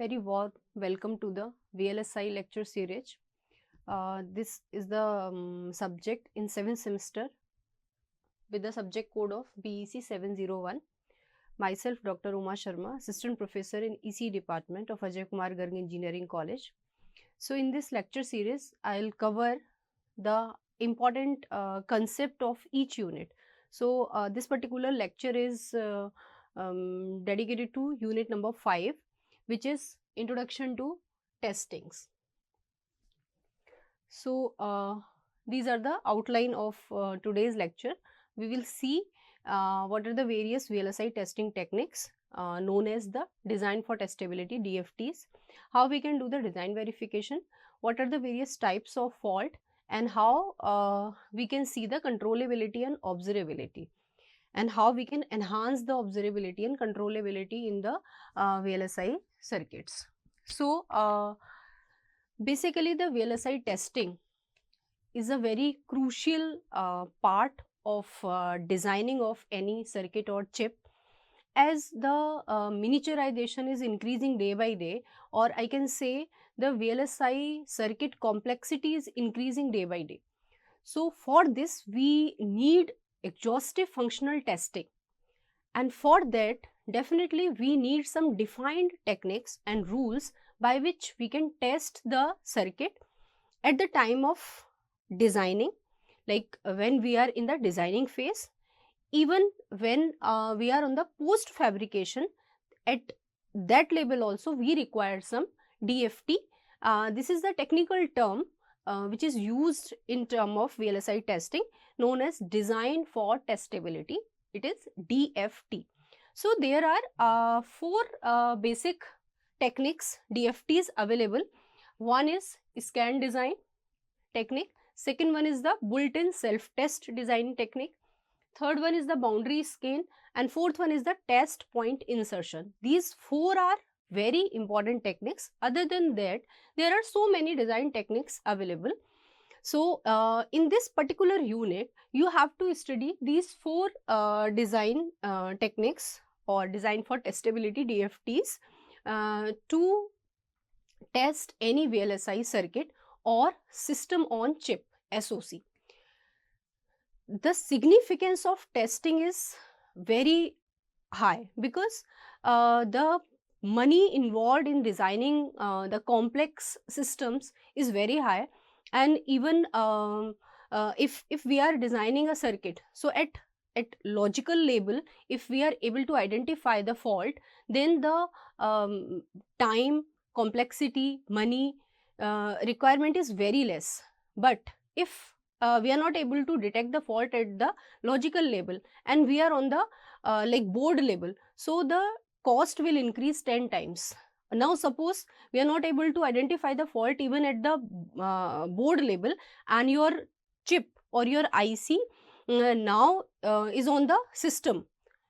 very warm welcome to the VLSI lecture series. This is the subject in 7th semester with the subject code of BEC 701. Myself, Dr. Uma Sharma, Assistant Professor in EC Department of Akgec Engineering College. So, in this lecture series, I will cover the important concept of each unit. So, this particular lecture is dedicated to unit number 5, which is Introduction to Testings. So, these are the outline of today's lecture. We will see what are the various VLSI testing techniques known as the design for testability DFTs, how we can do the design verification, what are the various types of fault, and how we can see the controllability and observability, and how we can enhance the observability and controllability in the VLSI circuits. So, basically the VLSI testing is a very crucial part of designing of any circuit or chip, as the miniaturization is increasing day by day, or I can say the VLSI circuit complexity is increasing day by day. So, for this we need exhaustive functional testing, and for that definitely we need some defined techniques and rules by which we can test the circuit at the time of designing, like when we are in the designing phase, even when we are on the post fabrication, at that level also we require some DFT. This is the technical term which is used in term of VLSI testing, known as design for testability. It is DFT. So, there are 4 basic techniques, DFTs available. One is scan design technique, second one is the built-in self-test design technique, third one is the boundary scan, and fourth one is the test point insertion. These 4 are very important techniques. Other than that, there are so many design techniques available. So, in this particular unit, you have to study these 4 design techniques or design for testability DFTs to test any VLSI circuit or system on chip SoC. The significance of testing is very high because the money involved in designing the complex systems is very high, and even if we are designing a circuit, so at logical level, if we are able to identify the fault, then the time, complexity, money requirement is very less. But if we are not able to detect the fault at the logical level and we are on the like board level, so the cost will increase 10 times. Now, suppose we are not able to identify the fault even at the board level, and your chip or your IC now is on the system,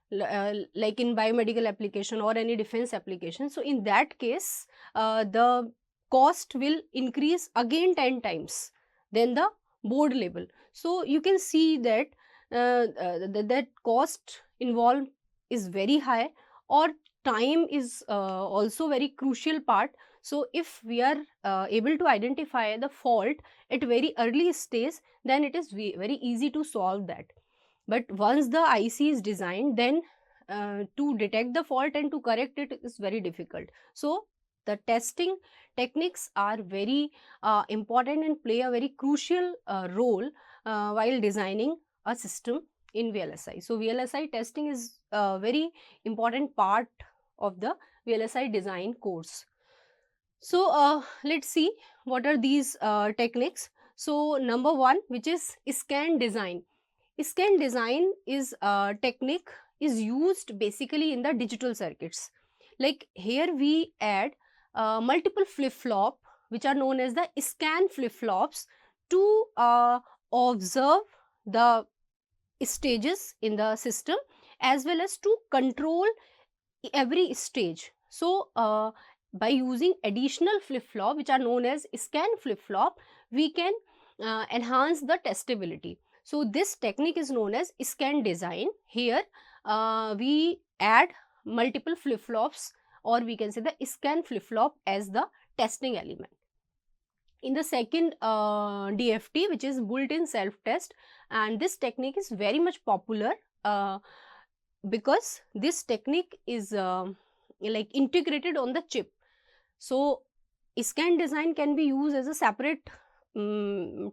like in biomedical application or any defense application. So, in that case, the cost will increase again 10 times than the board level. So, you can see that that cost involved is very high, or time is also very crucial part. So, if we are able to identify the fault at very early stage, then it is very easy to solve that. But once the IC is designed, then to detect the fault and to correct it is very difficult. So, the testing techniques are very important and play a very crucial role while designing a system in VLSI. So, VLSI testing is a very important part of the VLSI design course. So, let us see what are these techniques. So, number 1, which is scan design. Scan design is a technique is used basically in the digital circuits. Like here we add multiple flip-flop which are known as the scan flip-flops to observe the stages in the system as well as to control every stage. So, by using additional flip-flop which are known as scan flip-flop, we can enhance the testability. So, this technique is known as scan design. Here we add multiple flip-flops or we can say the scan flip-flop as the testing element. In the second DFT, which is built-in self-test, and this technique is very much popular because this technique is like integrated on the chip. So scan design can be used as a separate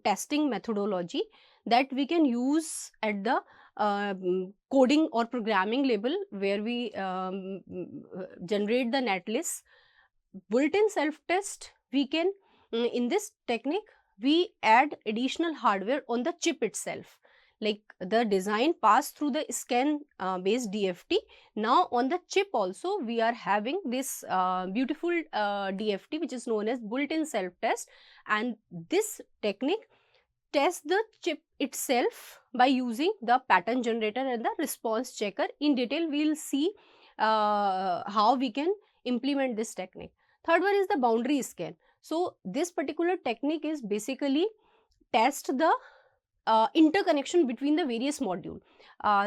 testing methodology that we can use at the coding or programming level, where we generate the netlist. Built-in self-test, we can in this technique we add additional hardware on the chip itself, like the design passed through the scan based DFT. Now on the chip also we are having this beautiful DFT, which is known as built-in self-test, and this technique tests the chip itself by using the pattern generator and the response checker. In detail we will see how we can implement this technique. Third one is the boundary scan. So this particular technique is basically test the interconnection between the various modules.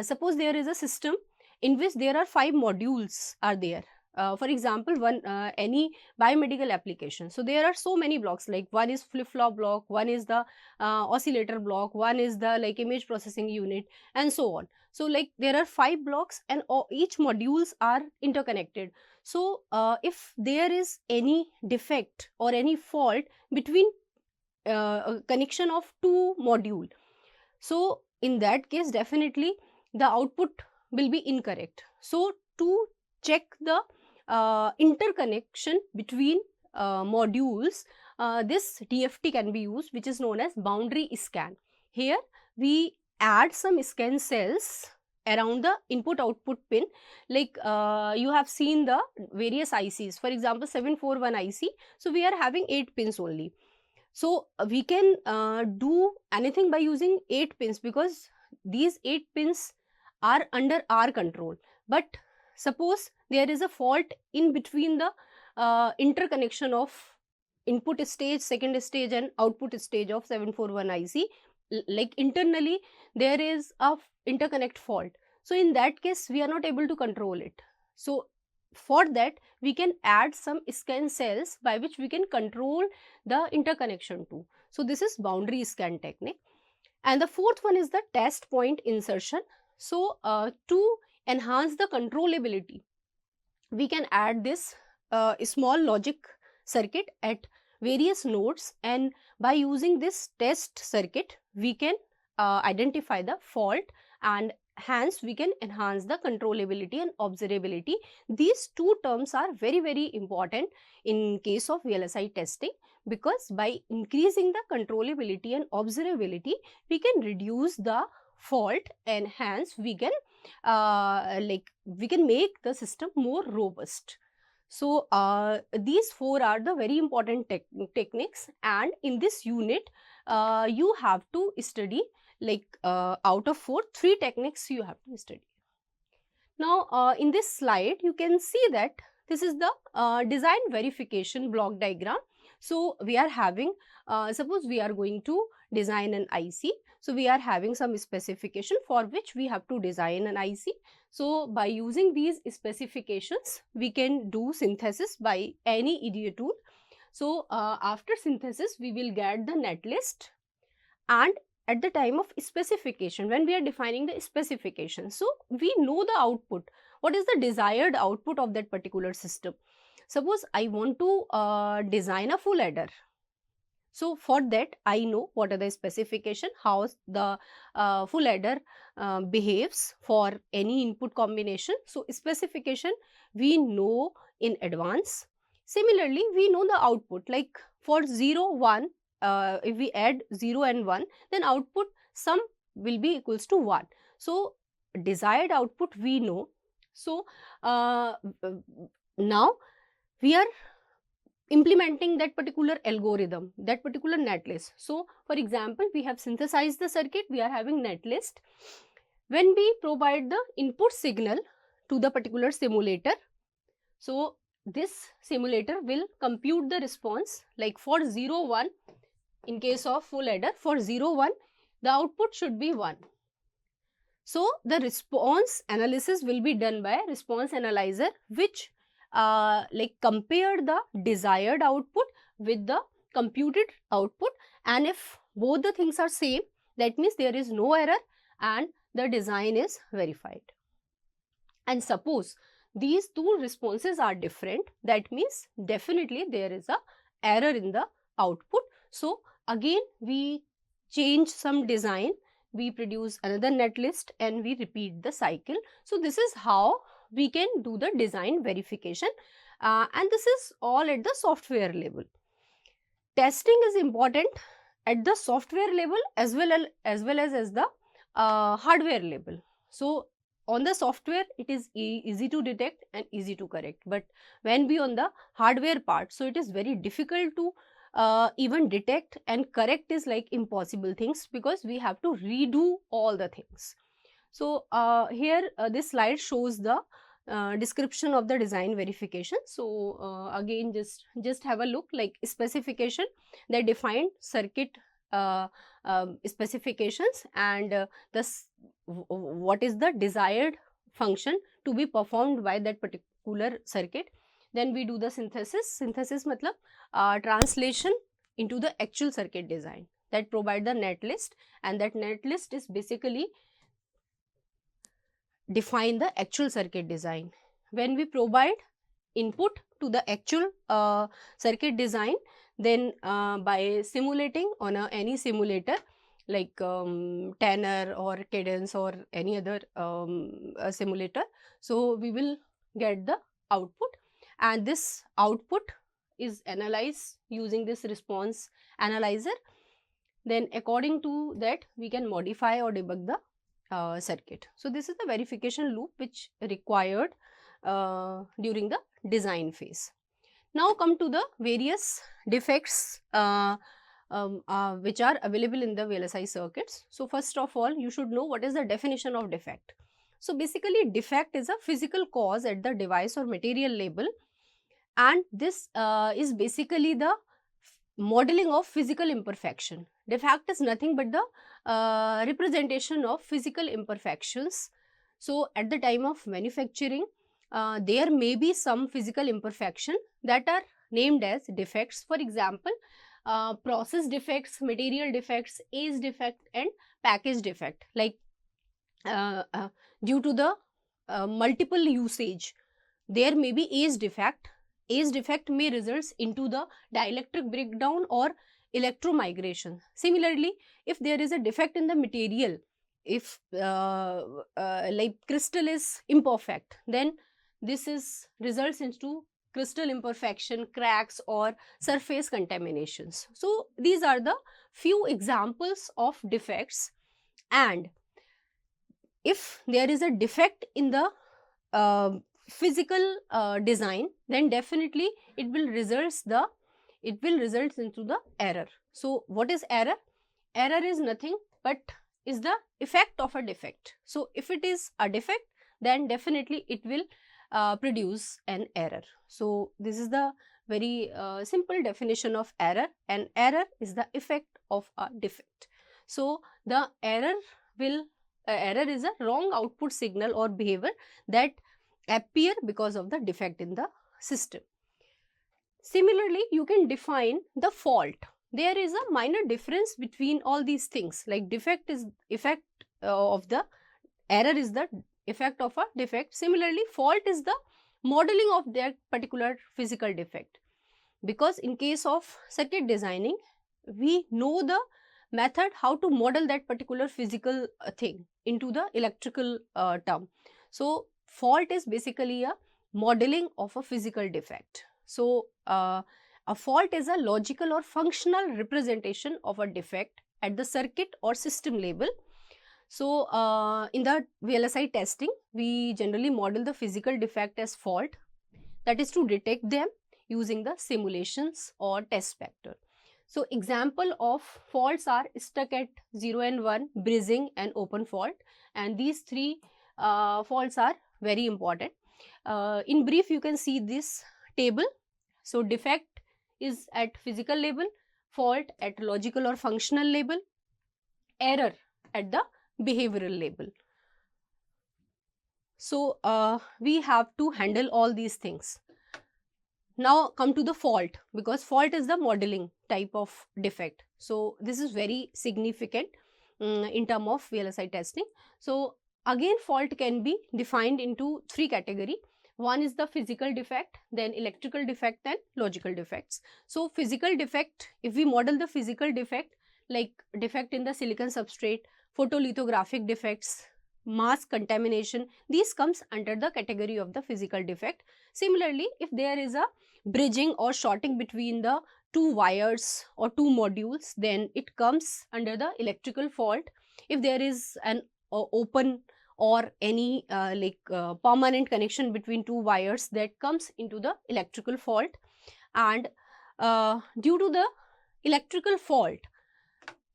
Suppose there is a system in which there are 5 modules are there. For example, one any biomedical application. So there are so many blocks, like one is flip-flop block, one is the oscillator block, one is the like image processing unit, and so on. So like there are 5 blocks and each modules are interconnected. So if there is any defect or any fault between a connection of 2 modules, so in that case definitely the output will be incorrect. So to check the interconnection between modules, this DFT can be used, which is known as boundary scan. Here we add some scan cells around the input output pin, like you have seen the various ICs, for example 741 IC. So we are having 8 pins only. So we can do anything by using 8 pins, because these 8 pins are under our control. But suppose there is a fault in between the interconnection of input stage, second stage and output stage of 741 IC, like internally there is a interconnect fault. So in that case we are not able to control it. So for that we can add some scan cells by which we can control the interconnection too. So this is boundary scan technique. And the fourth one is the test point insertion. So to enhance the controllability, we can add this small logic circuit at various nodes, and by using this test circuit we can identify the fault, and hence we can enhance the controllability and observability. These two terms are very important in case of VLSI testing, because by increasing the controllability and observability we can reduce the fault, and hence we can we can make the system more robust. So these 4 are the very important techniques, and in this unit you have to study like out of 4, 3 techniques you have to study. Now in this slide you can see that this is the design verification block diagram. So we are having suppose we are going to design an IC. So we are having some specification for which we have to design an IC. So by using these specifications we can do synthesis by any EDA tool. So after synthesis we will get the netlist, and at the time of specification, when we are defining the specification, so we know the output, what is the desired output of that particular system. Suppose I want to design a full adder. So for that I know what are the specification, how the full adder behaves for any input combination. So specification we know in advance. Similarly we know the output, like for 0, 1, if we add 0 and 1, then output sum will be equals to 1. So desired output we know. So now we are implementing that particular algorithm, that particular netlist. So for example we have synthesized the circuit, we are having netlist. When we provide the input signal to the particular simulator, so this simulator will compute the response, like for 0, 1, in case of full adder, for 0, 1 the output should be 1. So the response analysis will be done by response analyzer, which like compare the desired output with the computed output, and if both the things are same, that means there is no error and the design is verified. And suppose these two responses are different, that means definitely there is a error in the output. So again we change some design, we produce another netlist and we repeat the cycle. So this is how we can do the design verification, and this is all at the software level. Testing is important at the software level as well as the hardware level. So on the software it is easy to detect and easy to correct, but when we on the hardware part, so it is very difficult to even detect, and correct is like impossible things because we have to redo all the things. So here this slide shows the description of the design verification. So again just have a look, like specification, they defined circuit specifications and what is the desired function to be performed by that particular circuit. Then we do the synthesis matlab translation into the actual circuit design, that provide the netlist, and that netlist is basically define the actual circuit design. When we provide input to the actual circuit design, then by simulating on any simulator like Tanner or Cadence or any other simulator, so we will get the output, and this output is analyzed using this response analyzer. Then according to that we can modify or debug the circuit. So this is the verification loop which required during the design phase. Now come to the various defects which are available in the VLSI circuits. So first of all, you should know what is the definition of defect. So basically defect is a physical cause at the device or material level, and this is basically the modeling of physical imperfection. Defect is nothing but the representation of physical imperfections. So at the time of manufacturing, there may be some physical imperfection that are named as defects. For example, process defects, material defects, age defect and package defect. Like due to the multiple usage, there may be age defect. Age defect may result into the dielectric breakdown or electromigration. Similarly, if there is a defect in the material, if like crystal is imperfect, then this is results into crystal imperfection, cracks or surface contaminations. So these are the few examples of defects, and if there is a defect in the physical design, then definitely it will result into the error. So what is error? Error is nothing but is the effect of a defect. So if it is a defect, then definitely it will produce an error. So this is the very simple definition of error, and error is the effect of a defect. So the error is a wrong output signal or behavior that appear because of the defect in the system. Similarly, you can define the fault. There is a minor difference between all these things, like defect is effect of the error is the effect of a defect. Similarly, fault is the modeling of that particular physical defect, because in case of circuit designing, we know the method how to model that particular physical thing into the electrical term. So fault is basically a modeling of a physical defect. So a fault is a logical or functional representation of a defect at the circuit or system level. So in the VLSI testing, we generally model the physical defect as fault, that is to detect them using the simulations or test vector. So example of faults are stuck at 0 and 1, breezing and open fault, and these three faults are very important. In brief, you can see this table. So defect is at physical level, fault at logical or functional level, error at the behavioral level. So we have to handle all these things. Now come to the fault, because fault is the modeling type of defect. So this is very significant in term of VLSI testing. So again, fault can be defined into three category. One is the physical defect, then electrical defect, and logical defects. So physical defect, if we model the physical defect, like defect in the silicon substrate, photolithographic defects, mass contamination, these comes under the category of the physical defect. Similarly, if there is a bridging or shorting between the two wires or two modules, then it comes under the electrical fault. If there is an open or any permanent connection between two wires, that comes into the electrical fault. And due to the electrical fault,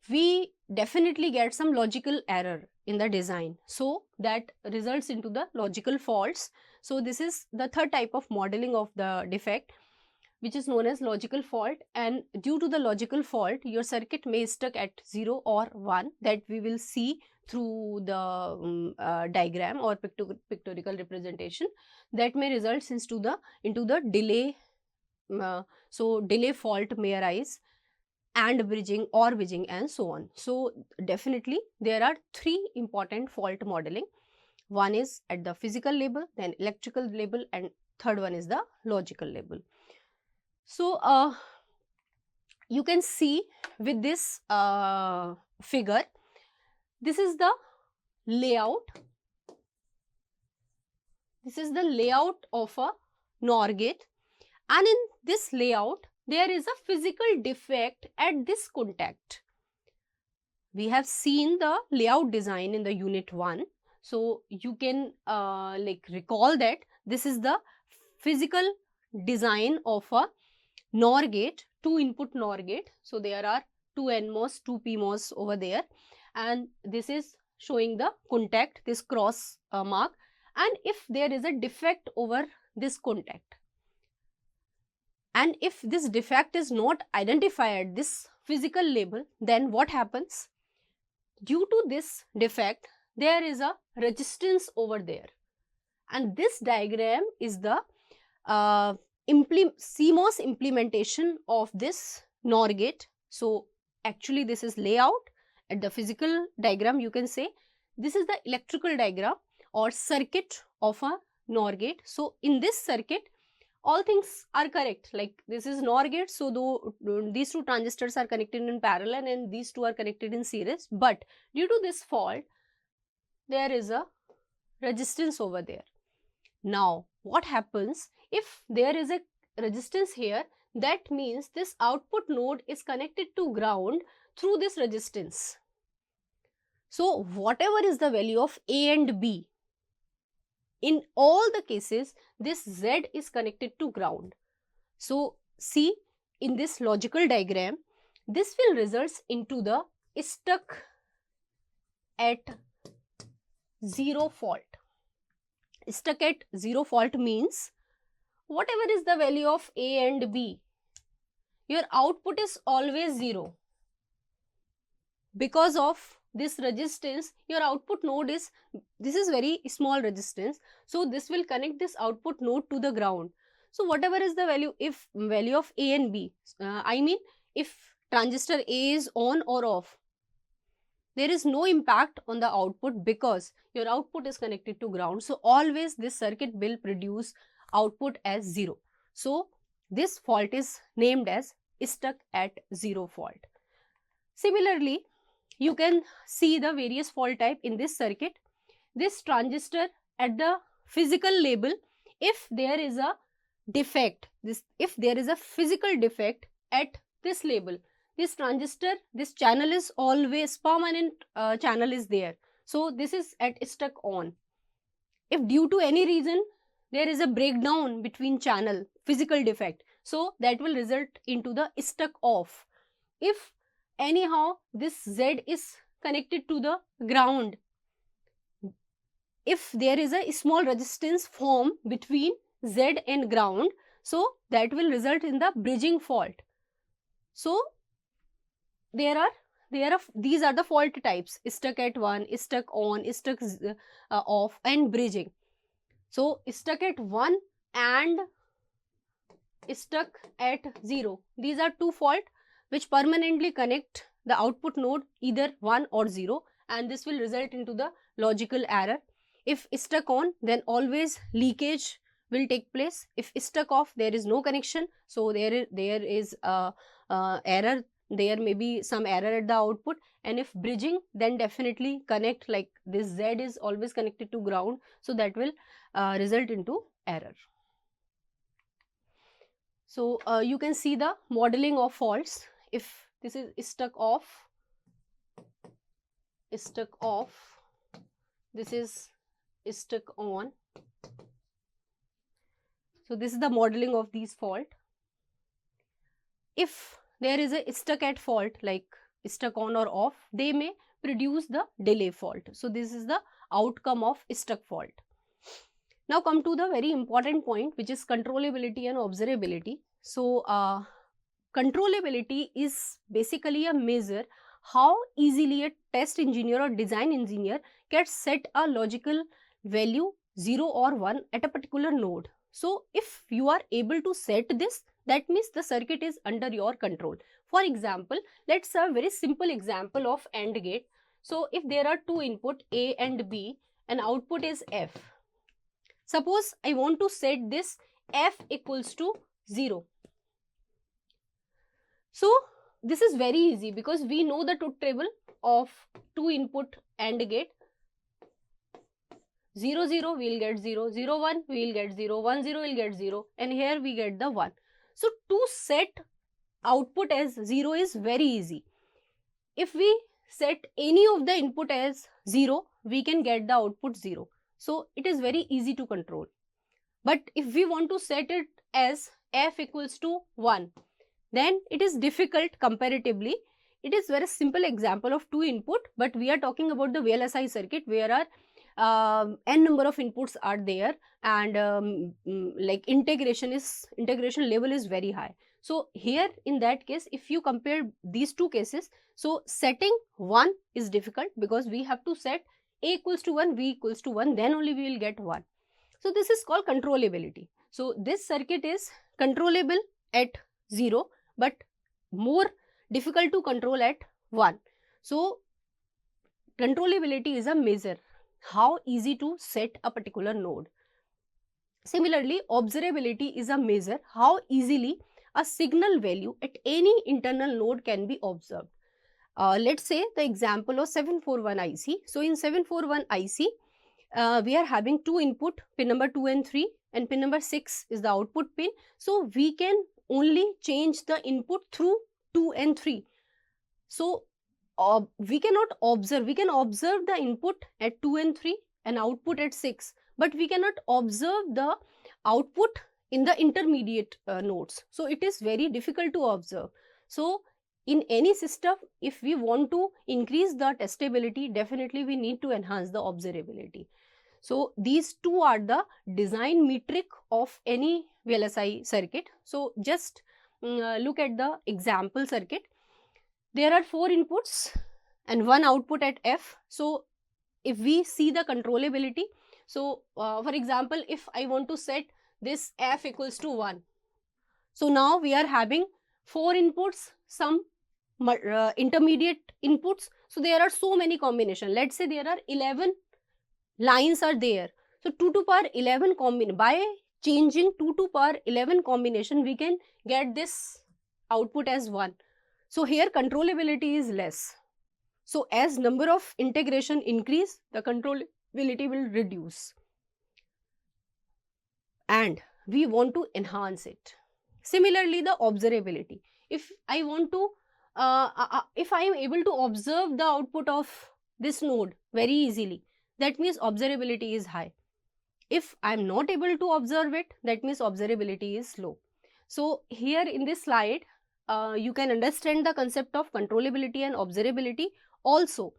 we definitely get some logical error in the design, so that results into the logical faults. So this is the third type of modeling of the defect, which is known as logical fault. And due to the logical fault, your circuit may stuck at 0 or 1, that we will see through the diagram or pictorial representation, that may result into the delay. So delay fault may arise, and bridging or bridging, and so on. So definitely there are three important fault modeling. One is at the physical level, then electrical level, and third one is the logical level. So you can see with this figure, this is the layout. This is the layout of a NOR gate, and in this layout there is a physical defect at this contact. We have seen the layout design in the unit 1. So you can recall that this is the physical design of a NOR gate, 2 input NOR gate. So there are 2 NMOS, 2 PMOS over there, and this is showing the contact, this cross mark. And if there is a defect over this contact, and if this defect is not identified at this physical level, then what happens? Due to this defect, there is a resistance over there, and this diagram is the CMOS implementation of this NOR gate. So actually this is layout. At the physical diagram, you can say this is the electrical diagram or circuit of a NOR gate. So in this circuit, all things are correct, like this is NOR gate, so though these two transistors are connected in parallel and these two are connected in series, but due to this fault, there is a resistance over there. Now what happens if there is a resistance here? That means this output node is connected to ground through this resistance. So whatever is the value of A and B, in all the cases, this Z is connected to ground. So see, in this logical diagram, this will result into the stuck at 0 fault. Stuck at 0 fault means whatever is the value of A and B, your output is always 0. Because of this resistance, your output node is, this is very small resistance, so this will connect this output node to the ground. So whatever is the value, if value of A and B, I mean if transistor A is on or off, there is no impact on the output because your output is connected to ground. So always this circuit will produce output as 0. So this fault is named as stuck at 0 fault. Similarly, you can see the various fault type in this circuit. This transistor at the physical level, if there is a defect, if there is a physical defect at this level, this transistor, this channel is always permanent, channel is there. So this is at stuck on. If due to any reason there is a breakdown between channel, physical defect, so that will result into the stuck off. If anyhow this Z is connected to the ground, if there is a small resistance form between Z and ground, so that will result in the bridging fault. So these are the fault types: stuck at 1, stuck on, stuck off, and bridging. So stuck at 1 and stuck at 0. These are two faults which permanently connect the output node either 1 or 0, and this will result into the logical error. If stuck on, then always leakage will take place. If stuck off, there is no connection, so there is a error. There may be some error at the output. And if bridging, then definitely connect, like this Z is always connected to ground, so that will result into error. So you can see the modeling of faults. If this is stuck off, this is stuck on. So this is the modeling of these fault. If there is a stuck at fault, like stuck on or off, they may produce the delay fault. So this is the outcome of stuck fault. Now come to the very important point, which is controllability and observability. So controllability is basically a measure how easily a test engineer or design engineer can set a logical value 0 or 1 at a particular node. So if you are able to set this, that means the circuit is under your control. For example, let's have a very simple example of AND gate. So if there are two input A and B and output is F. Suppose I want to set this F equals to 0. So this is very easy because we know the truth table of two input AND gate. 0 0 we will get 0, 0 1 we will get 0, 1 0 we will get 0, and here we get the 1. So to set output as 0 is very easy. If we set any of the input as 0, we can get the output 0. So it is very easy to control. But if we want to set it as F equals to 1, then it is difficult comparatively. It is very simple example of two input, but we are talking about the VLSI circuit where are n number of inputs are there, and like integration level is very high. So here in that case, if you compare these two cases, so setting 1 is difficult because we have to set A equals to 1, V equals to 1, then only we will get 1. So this is called controllability. So this circuit is controllable at 0, but more difficult to control at 1. So controllability is a measure how easy to set a particular node. Similarly, observability is a measure how easily a signal value at any internal node can be observed. Let's say the example of 741 IC. So in 741 IC, we are having two input, pin number 2 and 3, and pin number 6 is the output pin. So we can only change the input through 2 and 3. So we cannot observe, we can observe the input at 2 and 3 and output at 6, but we cannot observe the output in the intermediate nodes. So it is very difficult to observe. So in any system, if we want to increase the testability, definitely we need to enhance the observability. So these two are the design metric of any VLSI circuit. So just look at the example circuit. There are 4 inputs and 1 output at F. So if we see the controllability, so for example, if I want to set this F equals to 1, so now we are having 4 inputs, some intermediate inputs. So there are so many combinations. Let's say there are 11 lines are there. So 2 to power 11 by changing 2 to power 11 combination, we can get this output as 1. So here controllability is less. So as number of integration increase, the controllability will reduce. And we want to enhance it. Similarly, the observability. If I want to, if I am able to observe the output of this node very easily, that means observability is high. If I am not able to observe it, that means observability is low. So here in this slide, you can understand the concept of controllability and observability. Also,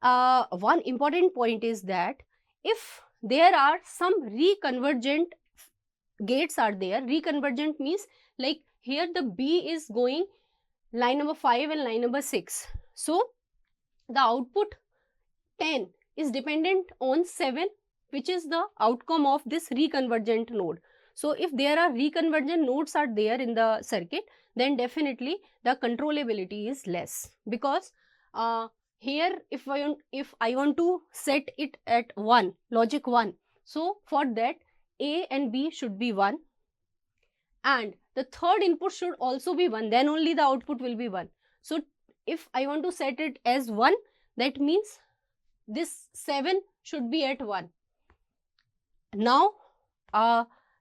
one important point is that if there are some reconvergent gates are there, reconvergent means like here the B is going line number 5 and line number 6. So the output 10 is dependent on 7, which is the outcome of this reconvergent node. So if there are reconversion nodes are there in the circuit, then definitely the controllability is less, because here if I want to set it at 1, logic 1, so for that A and B should be 1 and the third input should also be 1, then only the output will be 1. So if I want to set it as 1, that means this 7 should be at 1. Now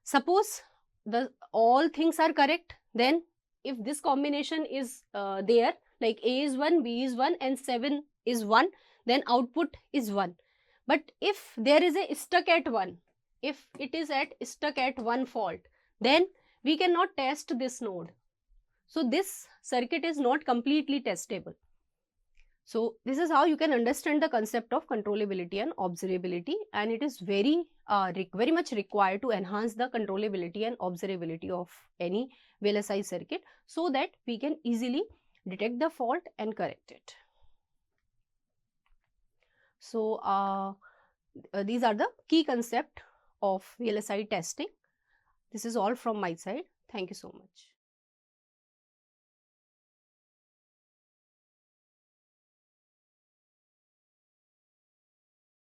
suppose the all things are correct, then if this combination is there, like A is 1, B is 1 and 7 is 1, then output is 1. But if there is a stuck at 1, if it is at stuck at 1 fault, then we cannot test this node. So this circuit is not completely testable. So this is how you can understand the concept of controllability and observability, and it is very much required to enhance the controllability and observability of any VLSI circuit, so that we can easily detect the fault and correct it. So these are the key concept of VLSI testing. This is all from my side. Thank you so much.